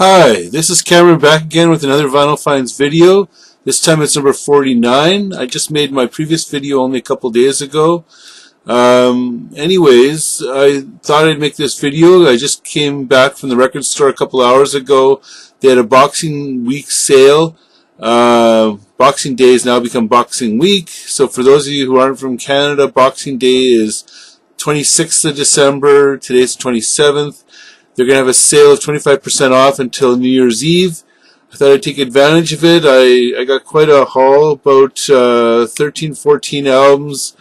Hi, this is Cameron back again with another Vinyl Finds video. This time it's number 49. I just made my previous video only a couple days ago. Anyways, I thought I'd make this video. I just came back from the record store a couple hours ago. They had a Boxing Week sale. Boxing Day has now become Boxing Week. So for those of you who aren't from Canada, Boxing Day is 26th of December. Today's the 27th. They're going to have a sale of 25% off until New Year's Eve. I thought I'd take advantage of it. I got quite a haul, about 13, 14 albums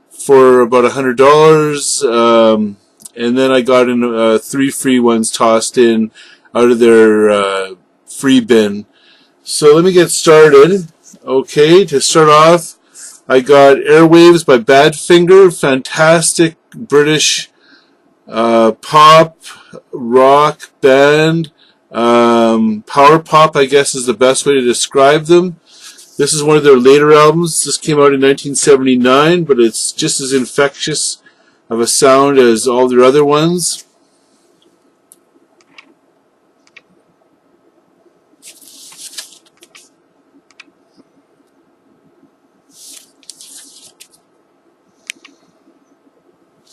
for about $100. And then I got in 3 free ones tossed in out of their free bin. So let me get started. Okay, to start off, I got Airwaves by Badfinger. Fantastic British pop rock band. Power pop, I guess, is the best way to describe them. This is one of their later albums. This came out in 1979, but it's just as infectious of a sound as all their other ones.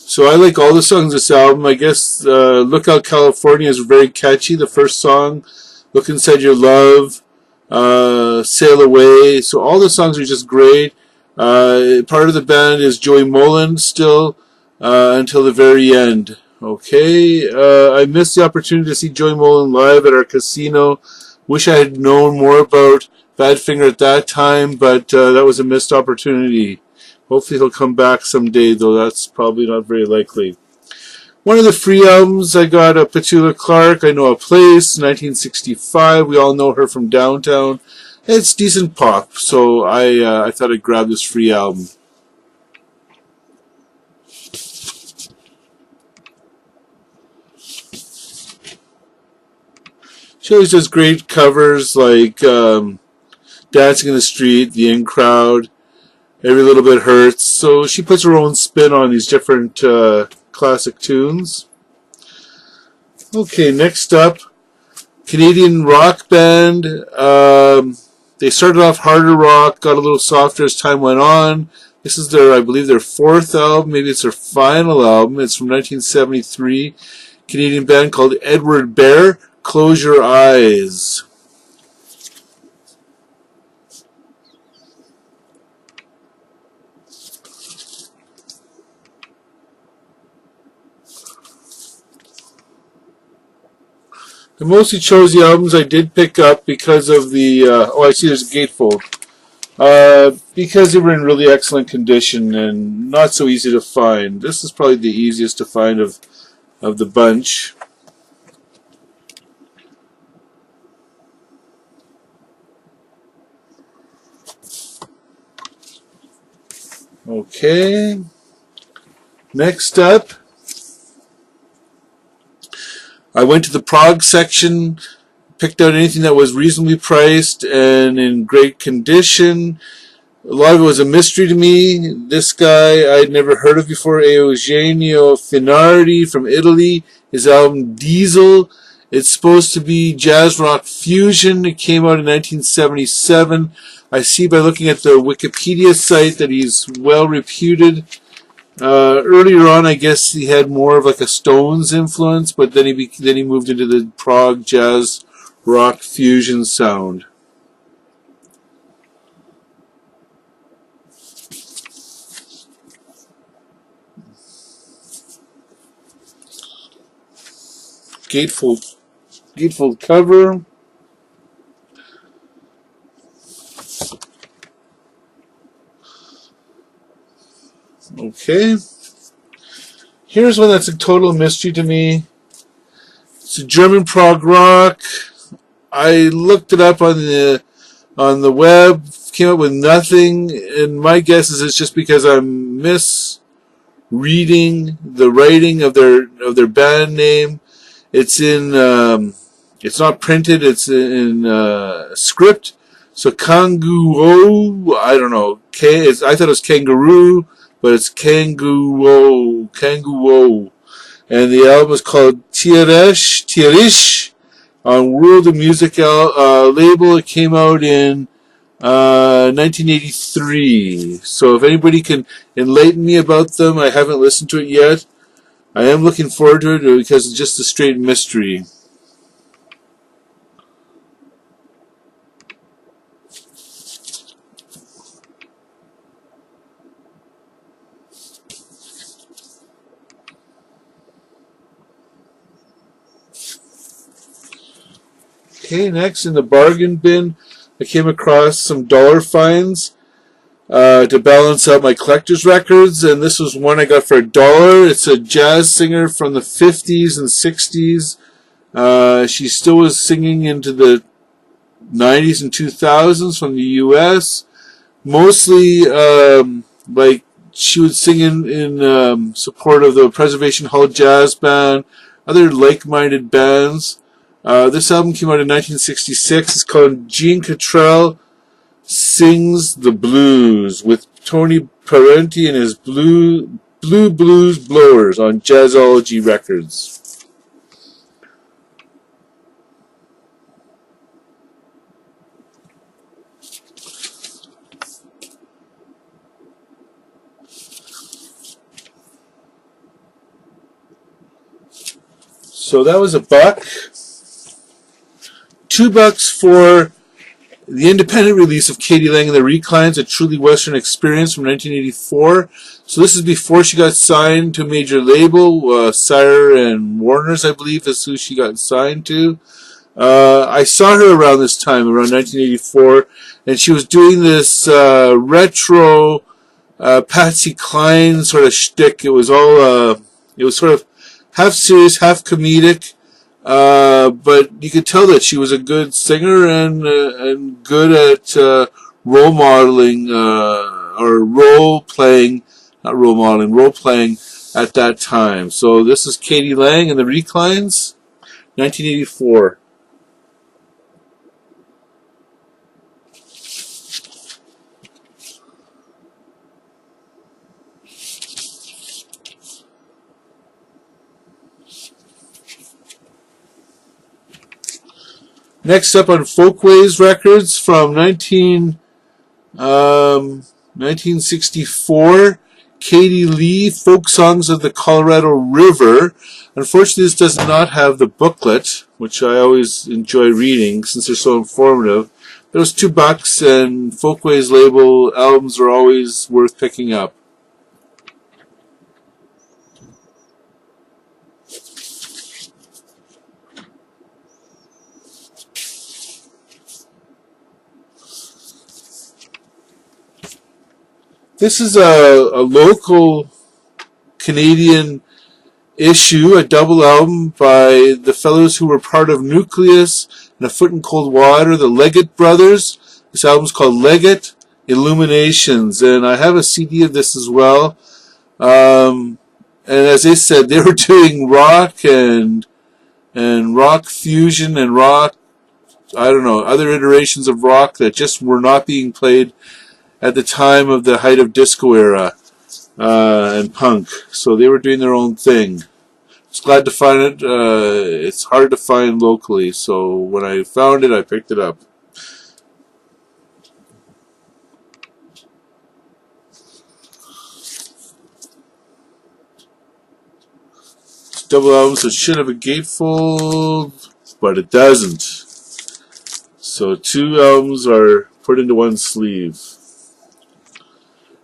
So I like all the songs of this album. I guess Lookout California is very catchy. The first song, Look Inside Your Love, Sail Away. So all the songs are just great. Part of the band is Joey Molland still until the very end. Okay, I missed the opportunity to see Joey Molland live at our casino. Wish I had known more about Badfinger at that time, but that was a missed opportunity. Hopefully he'll come back someday, though that's probably not very likely. One of the free albums, I got Petula Clark, I Know a Place, 1965. We all know her from Downtown. It's decent pop, so I thought I'd grab this free album. She always does great covers like Dancing in the Street, The In Crowd, Every Little Bit Hurts. So she puts her own spin on these different classic tunes. Okay, next up, Canadian rock band. They started off harder rock, got a little softer as time went on. This is their, I believe, their 4th album. Maybe it's their final album. It's from 1973. Canadian band called Edward Bear. Close Your Eyes. I mostly chose the albums I did pick up because of the, I see there's a gatefold. Because they were in really excellent condition and not so easy to find. This is probably the easiest to find of the bunch. Okay. Next up, I went to the prog section, picked out anything that was reasonably priced and in great condition. A lot of it was a mystery to me. This guy I'd never heard of before, Eugenio Finardi from Italy. His album Diesel. It's supposed to be jazz rock fusion. It came out in 1977. I see by looking at the Wikipedia site that he's well reputed. Earlier on, I guess he had more of like a Stones influence, but then he moved into the prog jazz rock fusion sound. Gatefold cover. Okay, here's one that's a total mystery to me. It's a German prog rock. I looked it up on the web, came up with nothing, and my guess is it's just because I'm misreading the writing of their band name. It's in it's not printed. It's in script. So Kanguo, I don't know. I thought it was kangaroo. But it's Kanguo. And the album is called Tirish. on World of Music label. It came out in 1983. So if anybody can enlighten me about them, I haven't listened to it yet. I am looking forward to it because it's just a straight mystery. Okay, next in the bargain bin, I came across some dollar finds to balance out my collector's records, and this was one I got for $1. It's a jazz singer from the 50s and 60s. She still was singing into the 90s and 2000s from the U.S. Mostly, like she would sing in support of the Preservation Hall Jazz Band, other like-minded bands. This album came out in 1966. It's called Jean Cottrell Sings the Blues with Tony Parenti and his Blue Blues Blowers on Jazzology Records. So that was $1. $2 for the independent release of Katie Lang and the Reclines, A Truly Western Experience from 1984. So this is before she got signed to a major label. Sire and Warner's, I believe, is who she got signed to. I saw her around this time, around 1984, and she was doing this retro Patsy Cline sort of shtick. It was all, it was sort of half serious, half comedic. But you could tell that she was a good singer and good at role modeling or role playing, not role modeling, role playing at that time. So this is Katie Lang and the Reclines, 1984. Next up on Folkways Records from 1964, Katie Lee, Folk Songs of the Colorado River. Unfortunately, this does not have the booklet, which I always enjoy reading since they're so informative. It was $2, and Folkways label albums are always worth picking up. This is a local Canadian issue, a double album by the fellows who were part of Nucleus and A Foot in Cold Water, the Leggett brothers. This album's called Leggett Illuminations, and I have a CD of this as well. And as they said, they were doing rock and rock fusion and rock, I don't know, other iterations of rock that just were not being played at the time of the height of disco era and punk. So they were doing their own thing. I was glad to find it. It's hard to find locally, so when I found it, I picked it up. It's double album, so it should have a gatefold, but it doesn't. So 2 albums are put into 1 sleeve.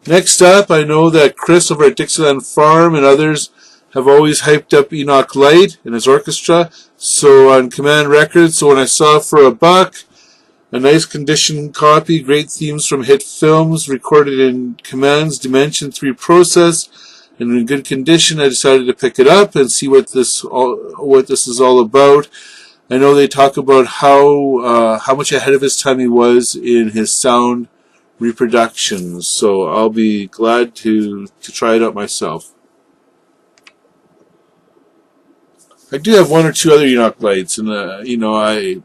Next up, I know that Chris over at Dixieland Farm and others have always hyped up Enoch Light and his orchestra. So on Command Records, so when I saw it for $1, a nice condition copy, great themes from hit films, recorded in Command's Dimension 3 process, and in good condition, I decided to pick it up and see what this is all about. I know they talk about how much ahead of his time he was in his sound reproductions, so I'll be glad to try it out myself. I do have 1 or 2 other Enoch Lights, and I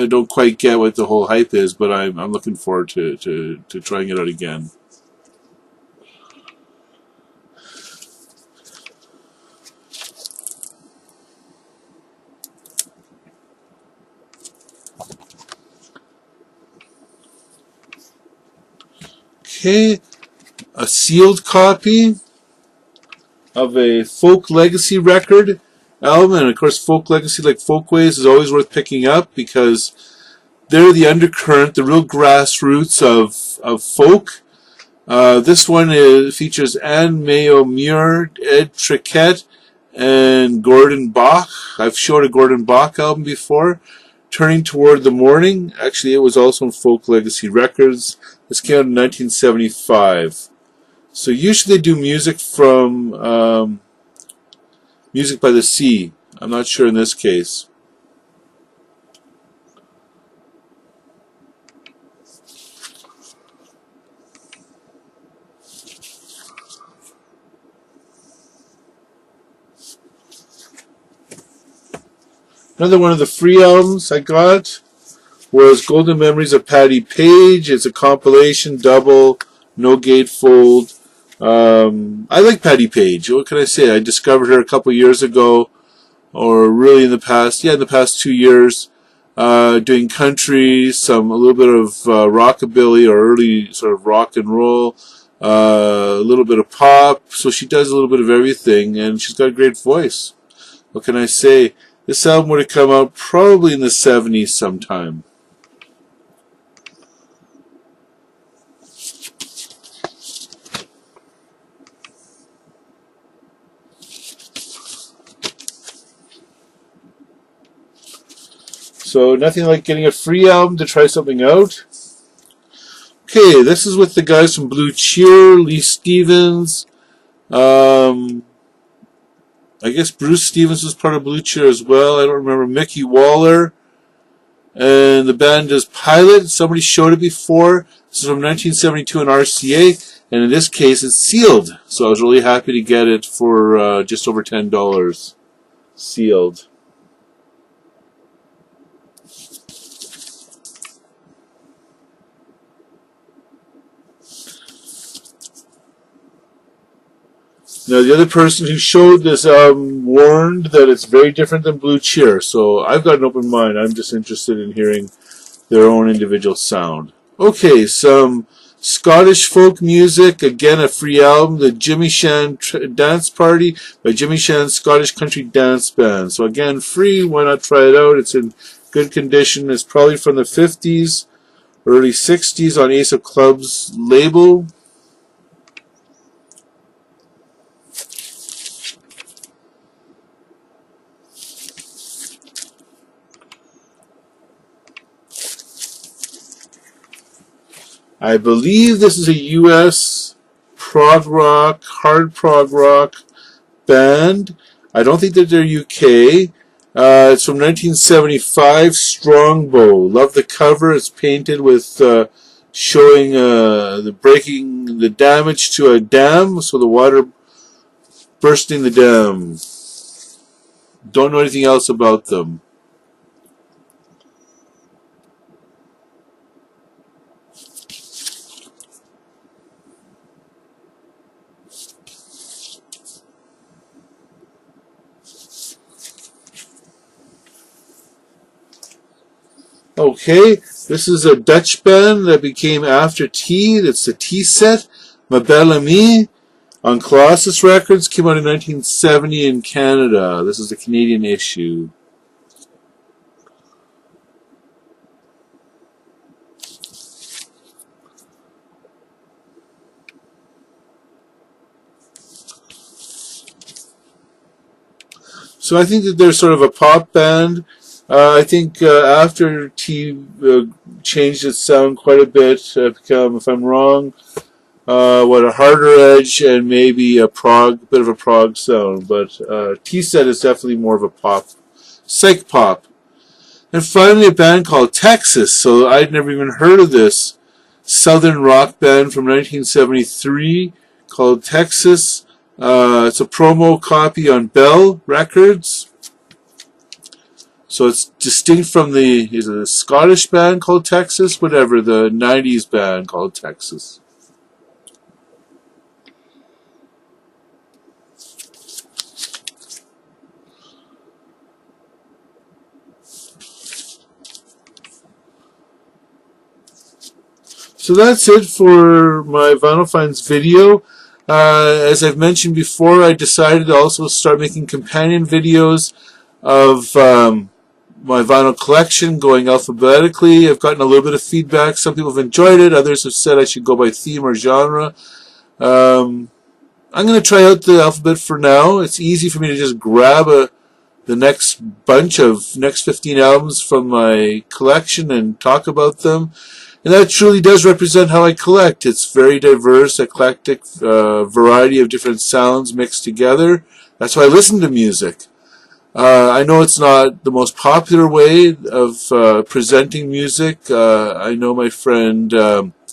don't quite get what the whole hype is, but I'm looking forward to trying it out again. Okay, a sealed copy of a Folk Legacy record album, and of course Folk Legacy, like Folkways, is always worth picking up because they're the undercurrent, the real grassroots of folk. This one features Anne Mayo Muir, Ed Triquette, and Gordon Bach. I've shown a Gordon Bach album before. Turning Toward the Morning. Actually, it was also on Folk Legacy Records. This came out in 1975. So usually they do music from Music by the Sea. I'm not sure in this case. Another one of the free albums I got was Golden Memories of Patti Page. It's a compilation, double, no gatefold. I like Patti Page. What can I say? I discovered her a couple years ago, or really in the past 2 years, doing country, a little bit of rockabilly or early sort of rock and roll, a little bit of pop. So she does a little bit of everything, and she's got a great voice. What can I say? This album would have come out probably in the 70s sometime. So nothing like getting a free album to try something out. Okay, this is with the guys from Blue Cheer, Lee Stevens. I guess Bruce Stevens was part of Blue Cheer as well. I don't remember. Mickey Waller. And the band is Pilot. Somebody showed it before. This is from 1972 on RCA. And in this case, it's sealed. So I was really happy to get it for just over $10. Sealed. Now, the other person who showed this warned that it's very different than Blue Cheer, so I've got an open mind. I'm just interested in hearing their own individual sound. Okay, some Scottish folk music, again a free album, the Jimmy Shan Dance Party by Jimmy Shan's Scottish Country Dance Band. So again, free, why not try it out? It's in good condition. It's probably from the 50s, early 60s on Ace of Clubs label. I believe this is a U.S. prog rock, hard prog rock band. I don't think that they're UK. It's from 1975, Strongbow. Love the cover. It's painted with showing the breaking the damage to a dam, so the water bursting the dam. Don't know anything else about them. Okay, this is a Dutch band that became after T. It's the T set, Ma Belle Amie, on Colossus Records. Came out in 1970 in Canada. This is a Canadian issue. So I think that they're sort of a pop band. I think after T changed its sound quite a bit, become, if I'm wrong, a harder edge and maybe a bit of a prog sound. But T-Set is definitely more of a pop, psych pop. And finally, a band called Texas. So I'd never even heard of this southern rock band from 1973 called Texas. It's a promo copy on Bell Records. So it's distinct from is it a Scottish band called Texas? Whatever, the 90s band called Texas. So that's it for my Vinyl Finds video. As I've mentioned before, I decided to also start making companion videos of my vinyl collection, going alphabetically. I've gotten a little bit of feedback. Some people have enjoyed it. Others have said I should go by theme or genre. I'm going to try out the alphabet for now. It's easy for me to just grab the next 15 albums from my collection and talk about them. And that truly does represent how I collect. It's very diverse, eclectic, variety of different sounds mixed together. That's why I listen to music. I know it's not the most popular way of presenting music. I know my friend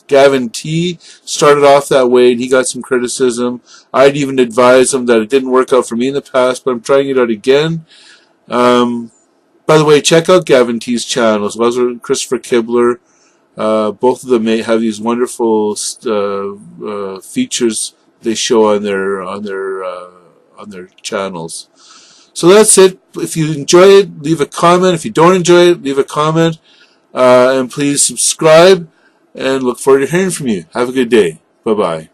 Gavin T started off that way, and he got some criticism. I'd even advise him that it didn't work out for me in the past, but I'm trying it out again. By the way, check out Gavin T's channel as well as Christopher Kibler. Both of them may have these wonderful features they show on their channels. So that's it. If you enjoy it, leave a comment. If you don't enjoy it, leave a comment. And please subscribe, and look forward to hearing from you. Have a good day. Bye-bye.